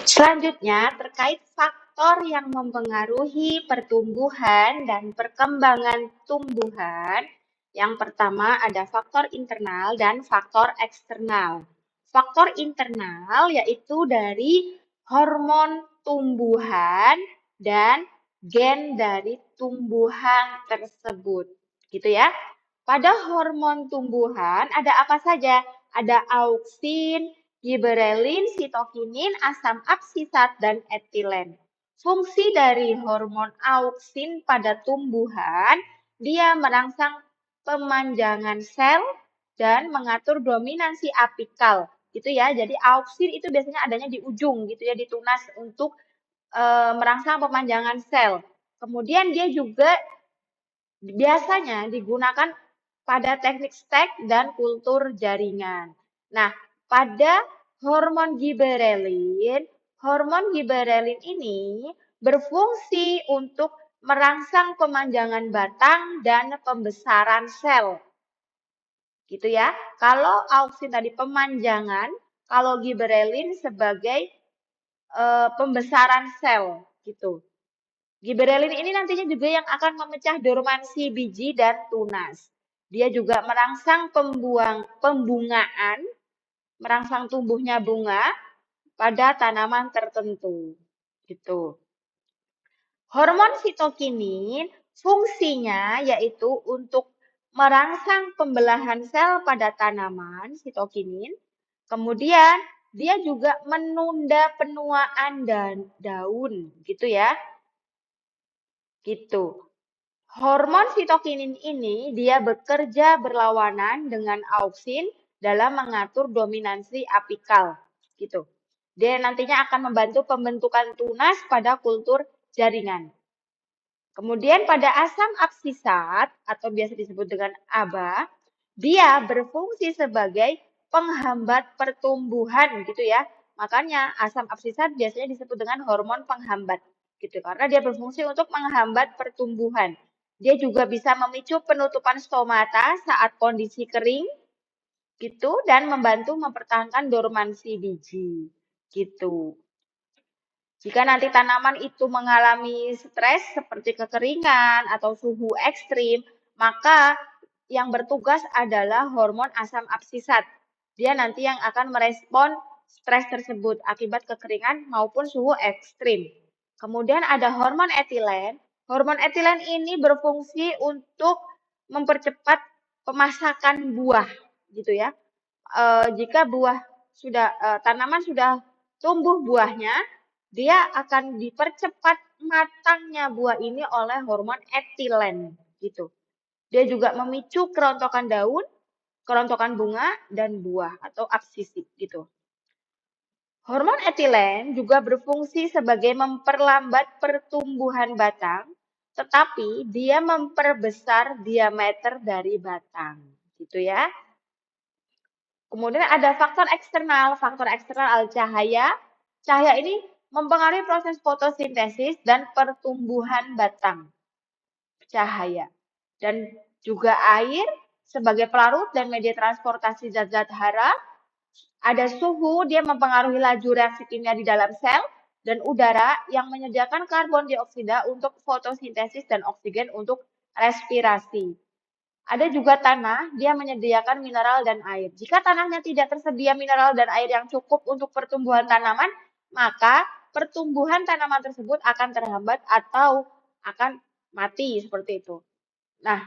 Selanjutnya, terkait faktor yang mempengaruhi pertumbuhan dan perkembangan tumbuhan. Yang pertama ada faktor internal dan faktor eksternal. Faktor internal yaitu dari hormon tumbuhan dan gen dari tumbuhan tersebut. Gitu ya. Pada hormon tumbuhan ada apa saja? Ada auksin, giberelin, sitokinin, asam absisat, dan etilen. Fungsi dari hormon auksin pada tumbuhan, dia merangsang pemanjangan sel dan mengatur dominansi apikal. Gitu ya. Jadi auksin itu biasanya adanya di ujung gitu ya, di tunas untuk merangsang pemanjangan sel. Kemudian dia juga biasanya digunakan pada teknik stek dan kultur jaringan. Nah, pada hormon giberelin ini berfungsi untuk merangsang pemanjangan batang dan pembesaran sel. Gitu ya. Kalau auksin tadi pemanjangan, kalau giberelin sebagai pembesaran sel gitu. Giberelin ini nantinya juga yang akan memecah dormansi biji dan tunas. Dia juga merangsang pembungaan, merangsang tumbuhnya bunga pada tanaman tertentu. Gitu. Hormon sitokinin fungsinya yaitu untuk merangsang pembelahan sel pada tanaman, sitokinin. Kemudian dia juga menunda penuaan dan daun, gitu ya. Gitu. Hormon sitokinin ini dia bekerja berlawanan dengan auksin dalam mengatur dominansi apikal, gitu. Dia nantinya akan membantu pembentukan tunas pada kultur jaringan. Kemudian pada asam absisat atau biasa disebut dengan ABA, dia berfungsi sebagai penghambat pertumbuhan gitu ya. Makanya asam absisat biasanya disebut dengan hormon penghambat gitu karena dia berfungsi untuk menghambat pertumbuhan. Dia juga bisa memicu penutupan stomata saat kondisi kering gitu dan membantu mempertahankan dormansi biji gitu. Jika nanti tanaman itu mengalami stres seperti kekeringan atau suhu ekstrim, maka yang bertugas adalah hormon asam absisat. Dia nanti yang akan merespon stres tersebut akibat kekeringan maupun suhu ekstrim. Kemudian ada hormon etilen. Hormon etilen ini berfungsi untuk mempercepat pemasakan buah, gitu ya. Jika tanaman sudah tumbuh buahnya, dia akan dipercepat matangnya buah ini oleh hormon etilen gitu. Dia juga memicu kerontokan daun, kerontokan bunga, dan buah atau absisi gitu. Hormon etilen juga berfungsi sebagai memperlambat pertumbuhan batang, tetapi dia memperbesar diameter dari batang gitu ya. Kemudian ada faktor eksternal adalah cahaya. Cahaya ini mempengaruhi proses fotosintesis dan pertumbuhan batang. Cahaya. Dan juga air sebagai pelarut dan media transportasi zat-zat hara. Ada suhu, dia mempengaruhi laju reaksi kimia di dalam sel. Dan udara yang menyediakan karbon dioksida untuk fotosintesis dan oksigen untuk respirasi. Ada juga tanah, dia menyediakan mineral dan air. Jika tanahnya tidak tersedia mineral dan air yang cukup untuk pertumbuhan tanaman, maka pertumbuhan tanaman tersebut akan terhambat atau akan mati seperti itu. Nah,